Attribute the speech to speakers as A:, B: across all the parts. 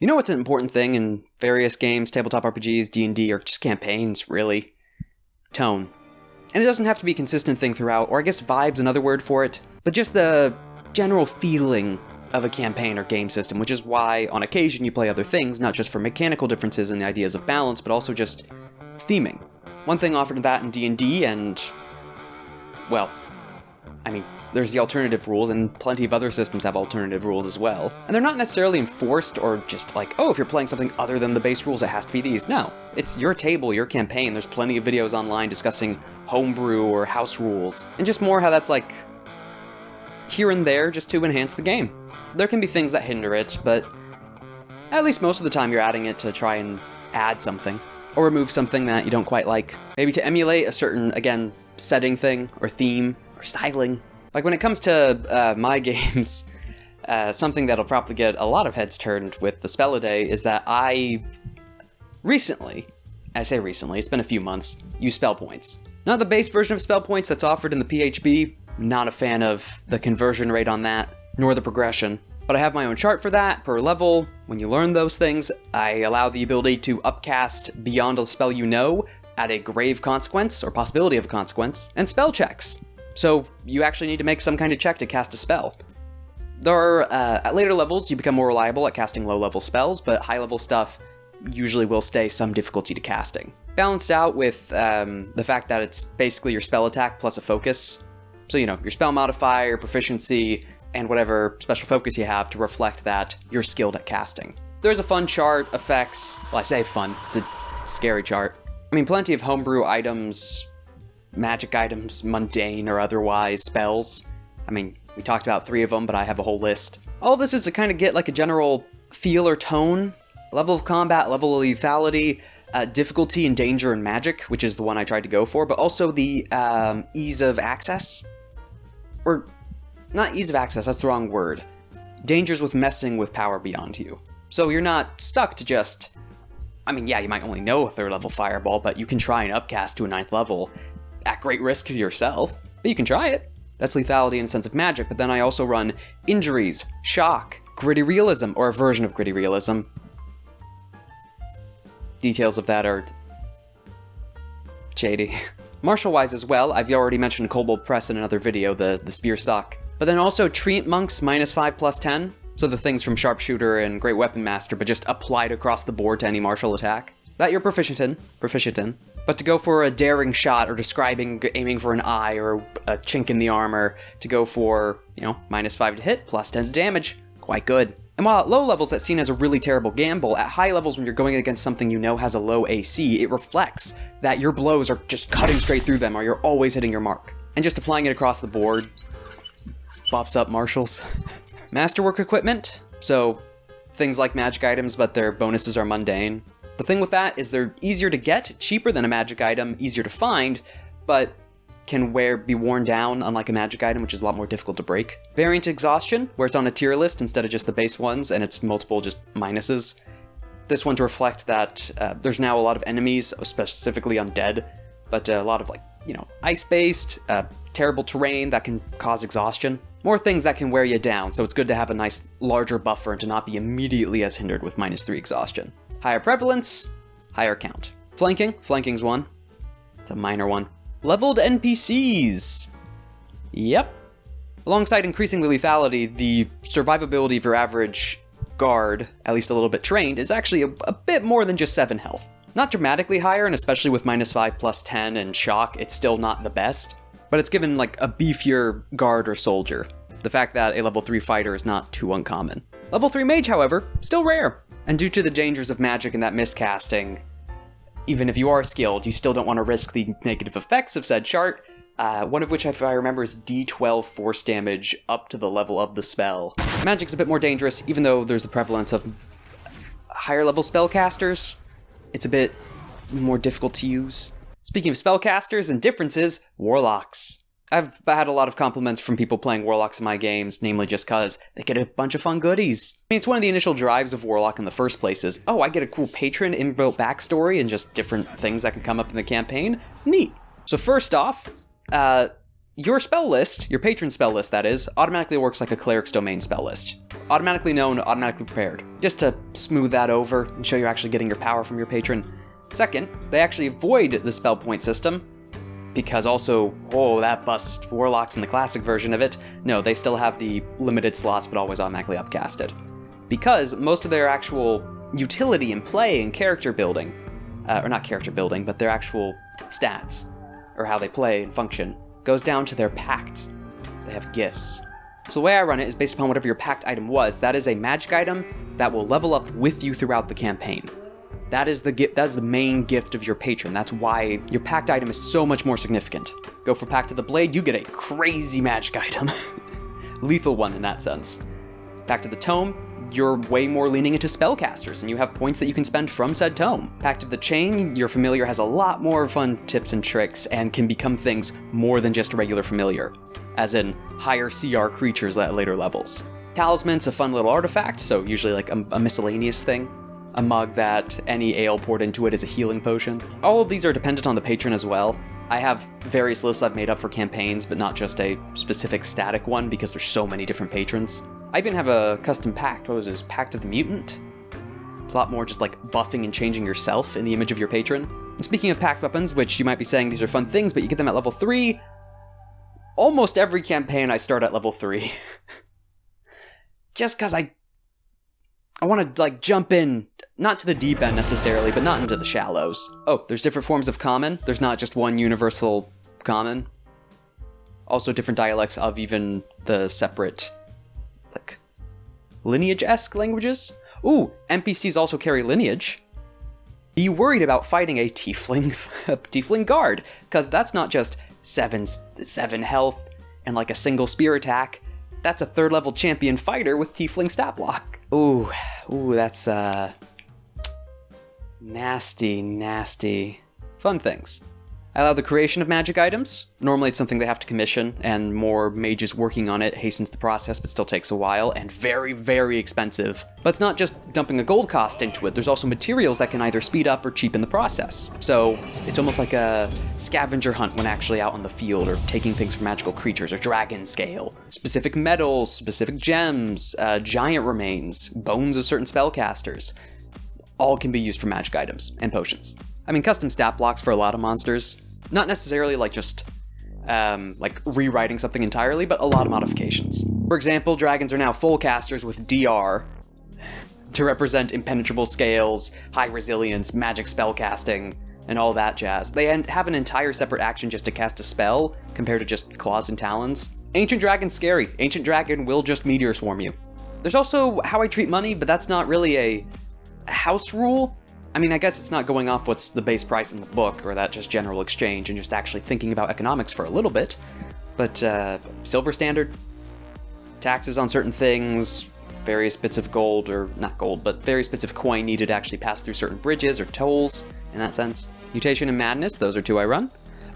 A: You know what's an important thing in various games, tabletop RPGs, D&D, or just campaigns, really? Tone. And it doesn't have to be a consistent thing throughout, or I guess vibe's another word for it, but just the general feeling of a campaign or game system, which is why, on occasion, you play other things, not just for mechanical differences and the ideas of balance, but also just theming. One thing offered in that in D&D, and, well, I mean, there's the alternative rules, and plenty of other systems have alternative rules as well. And they're not necessarily enforced or just like, oh, if you're playing something other than the base rules, it has to be these. No, it's your table, your campaign. There's plenty of videos online discussing homebrew or house rules, and just more how that's like here and there just to enhance the game. There can be things that hinder it, but at least most of the time you're adding it to try and add something, or remove something that you don't quite like. Maybe to emulate a certain, again, setting thing, or theme, or styling. Like when it comes to my games, something that'll probably get a lot of heads turned with the spell a day is that I recently, I say recently, it's been a few months, use spell points. Not the base version of spell points that's offered in the PHB, not a fan of the conversion rate on that, nor the progression. But I have my own chart for that, per level. When you learn those things, I allow the ability to upcast beyond a spell you know, at a grave consequence, or possibility of a consequence, and spell checks. So you actually need to make some kind of check to cast a spell. There are, at later levels, you become more reliable at casting low-level spells, but high-level stuff usually will stay some difficulty to casting. Balanced out with the fact that it's basically your spell attack plus a focus. So, you know, your spell modifier, proficiency, and whatever special focus you have to reflect that you're skilled at casting. There's a fun chart, effects, well, I say fun, it's a scary chart. I mean, plenty of homebrew items, magic items, mundane or otherwise, spells. I mean, we talked about 3 of them, but I have a whole list. All this is to kind of get like a general feel or tone, level of combat, level of lethality, difficulty and danger and magic, which is the one I tried to go for, but also the ease of access. Or, not ease of access, that's the wrong word. Dangers with messing with power beyond you. So you're not stuck to just, I mean, yeah, you might only know a 3rd level fireball, but you can try and upcast to a 9th level at great risk to yourself, but you can try it. That's lethality and sense of magic, but then I also run injuries, shock, gritty realism, or a version of gritty realism. Details of that are shady. Martial-wise as well, I've already mentioned Kobold Press in another video, the spear sock. But then also Treant Monks -5 +10, so the things from Sharpshooter and Great Weapon Master, but just applied across the board to any martial attack. That you're proficient in. But to go for a daring shot or describing aiming for an eye or a chink in the armor, to go for, you know, -5 to hit, +10 to damage, quite good. And while at low levels that's seen as a really terrible gamble, at high levels when you're going against something you know has a low AC, it reflects that your blows are just cutting straight through them or you're always hitting your mark. And just applying it across the board bops up martials. Masterwork equipment, so things like magic items, but their bonuses are mundane. The thing with that is they're easier to get, cheaper than a magic item, easier to find, but can be worn down, unlike a magic item, which is a lot more difficult to break. Variant exhaustion, where it's on a tier list instead of just the base ones, and it's multiple just minuses. This one to reflect that there's now a lot of enemies, specifically undead, but a lot of, like, you know, ice-based, terrible terrain that can cause exhaustion. More things that can wear you down, so it's good to have a nice larger buffer and to not be immediately as hindered with -3 exhaustion. Higher prevalence, higher count. Flanking's one. It's a minor one. Leveled NPCs. Yep. Alongside increasing the lethality, the survivability of your average guard, at least a little bit trained, is actually a bit more than just 7 health. Not dramatically higher, and especially with -5 +10 and shock, it's still not the best. But it's given like a beefier guard or soldier. The fact that a level 3 fighter is not too uncommon. Level 3 mage, however, still rare. And due to the dangers of magic and that miscasting, even if you are skilled, you still don't want to risk the negative effects of said chart, one of which, if I remember, is D12 force damage up to the level of the spell. Magic's a bit more dangerous, even though there's the prevalence of higher level spellcasters. It's a bit more difficult to use. Speaking of spellcasters and differences, Warlocks. I've had a lot of compliments from people playing Warlocks in my games, namely just cause they get a bunch of fun goodies. I mean, it's one of the initial drives of Warlock in the first place is, oh, I get a cool patron inbuilt backstory and just different things that can come up in the campaign. Neat. So first off, your spell list, your patron spell list that is, automatically works like a cleric's domain spell list. Automatically known, automatically prepared. just to smooth that over and show you're actually getting your power from your patron. Second, they actually avoid the spell point system, because also, oh, that busts Warlocks in the classic version of it. No, they still have the limited slots but always automatically upcasted. Because most of their actual utility in play and character building, or not character building, but their actual stats, or how they play and function, goes down to their pact. They have gifts. So the way I run it is based upon whatever your pact item was. That is a magic item that will level up with you throughout the campaign. That is the main gift of your patron. That's why your pact item is so much more significant. Go for Pact of the Blade, you get a crazy magic item. Lethal one in that sense. Pact of the Tome, you're way more leaning into spellcasters, and you have points that you can spend from said tome. Pact of the Chain, your familiar has a lot more fun tips and tricks, and can become things more than just a regular familiar, as in higher CR creatures at later levels. Talisman's a fun little artifact, so usually like a miscellaneous thing. A mug that any ale poured into it is a healing potion. All of these are dependent on the patron as well. I have various lists I've made up for campaigns, but not just a specific static one because there's so many different patrons. I even have a custom pact. What was this? Pact of the Mutant? It's a lot more just like buffing and changing yourself in the image of your patron. And speaking of pact weapons, which you might be saying these are fun things, but you get them at level 3. Almost every campaign I start at level 3. Just because I want to, like, jump in, not to the deep end necessarily, but not into the shallows. Oh, there's different forms of common. There's not just one universal common. Also different dialects of even the separate, like, lineage-esque languages. Ooh, NPCs also carry lineage. Be worried about fighting a tiefling guard, because that's not just 7 health and, like, a single spear attack. That's a 3rd level champion fighter with tiefling stat block. Ooh, that's, nasty. Fun things. I allow the creation of magic items. Normally it's something they have to commission, and more mages working on it hastens the process, but still takes a while, and very, very expensive. But it's not just dumping a gold cost into it, there's also materials that can either speed up or cheapen the process. So it's almost like a scavenger hunt when actually out on the field, or taking things from magical creatures, or dragon scale. Specific metals, specific gems, giant remains, bones of certain spellcasters. All can be used for magic items, and potions. I mean, custom stat blocks for a lot of monsters. Not necessarily like just, like rewriting something entirely, but a lot of modifications. For example, dragons are now full casters with DR to represent impenetrable scales, high resilience, magic spell casting, and all that jazz. They have an entire separate action just to cast a spell, compared to just claws and talons. Ancient Dragon's scary. Ancient Dragon will just meteor swarm you. There's also how I treat money, but that's not really a house rule. I mean, I guess it's not going off what's the base price in the book, or that just general exchange, and just actually thinking about economics for a little bit. But, silver standard, taxes on certain things, various bits of gold, or not gold, but various bits of coin needed to actually pass through certain bridges or tolls, in that sense. Mutation and Madness, those are 2 I run.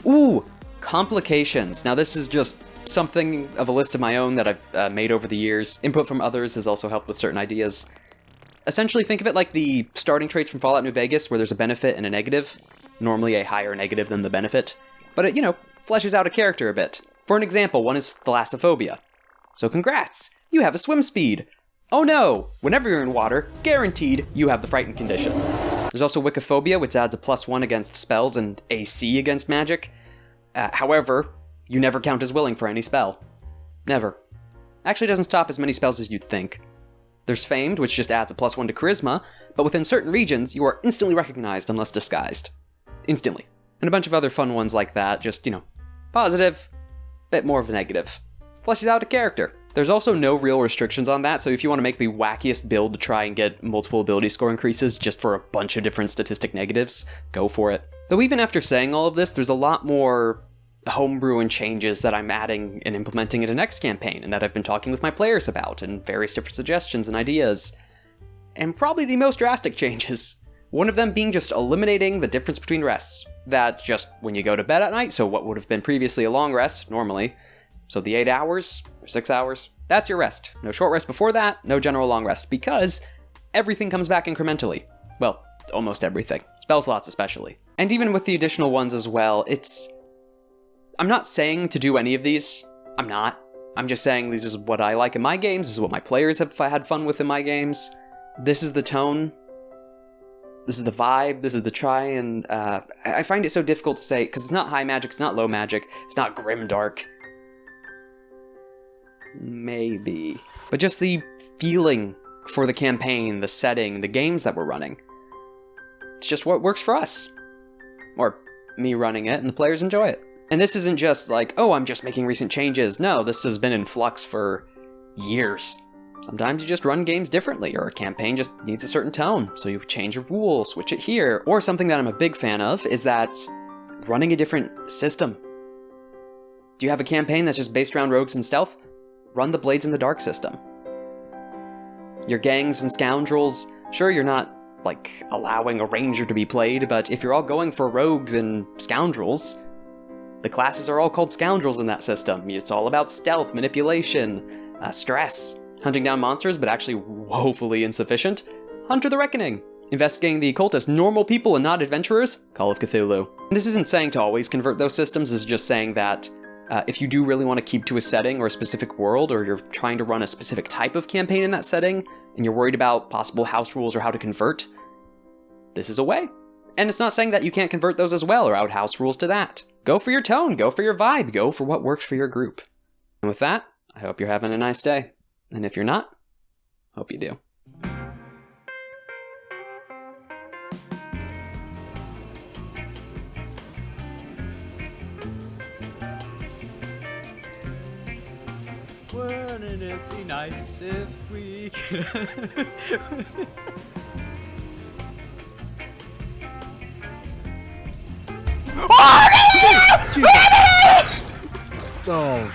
A: Ooh, complications. Now this is just something of a list of my own that I've made over the years. Input from others has also helped with certain ideas. Essentially, think of it like the starting traits from Fallout New Vegas, where there's a benefit and a negative. Normally a higher negative than the benefit. But it, fleshes out a character a bit. For an example, one is thalassophobia. So congrats! You have a swim speed! Oh no! Whenever you're in water, guaranteed, you have the frightened condition. There's also wiccophobia, which adds a +1 against spells and AC against magic. However, you never count as willing for any spell. Never. Actually doesn't stop as many spells as you'd think. There's Famed, which just adds a +1 to Charisma, but within certain regions, you are instantly recognized unless disguised. Instantly. And a bunch of other fun ones like that, just, positive, bit more of a negative. Fleshes out a character. There's also no real restrictions on that, so if you want to make the wackiest build to try and get multiple ability score increases just for a bunch of different statistic negatives, go for it. Though even after saying all of this, there's a lot more homebrew and changes that I'm adding and implementing into next campaign, and that I've been talking with my players about, and various different suggestions and ideas. And probably the most drastic changes. One of them being just eliminating the difference between rests. That just when you go to bed at night, so what would have been previously a long rest, normally, so the 8 hours, or 6 hours, that's your rest. No short rest before that, no general long rest, because everything comes back incrementally. Well, almost everything. Spell slots especially. And even with the additional ones as well, I'm not saying to do any of these. I'm not. I'm just saying this is what I like in my games, this is what my players have had fun with in my games. This is the tone. This is the vibe. This is the try, and I find it so difficult to say, because it's not high magic, it's not low magic, it's not grimdark. Maybe. But just the feeling for the campaign, the setting, the games that we're running. It's just what works for us. Or me running it, and the players enjoy it. And this isn't just like, oh, I'm just making recent changes. No, this has been in flux for years. Sometimes you just run games differently, or a campaign just needs a certain tone, so you change your rules, switch it here. Or something that I'm a big fan of is that running a different system. Do you have a campaign that's just based around rogues and stealth? Run the Blades in the Dark system. Your gangs and scoundrels, sure, you're not, like, allowing a ranger to be played, but if you're all going for rogues and scoundrels, the classes are all called scoundrels in that system. It's all about stealth, manipulation, stress. Hunting down monsters, but actually woefully insufficient. Hunter the Reckoning. Investigating the occultist, normal people and not adventurers. Call of Cthulhu. And this isn't saying to always convert those systems, this is just saying that if you do really want to keep to a setting or a specific world, or you're trying to run a specific type of campaign in that setting, and you're worried about possible house rules or how to convert, this is a way. And it's not saying that you can't convert those as well, or add house rules to that. Go for your tone, go for your vibe, go for what works for your group. And with that, I hope you're having a nice day. And if you're not, hope you do.
B: Wouldn't it be nice if we could...
C: Oh,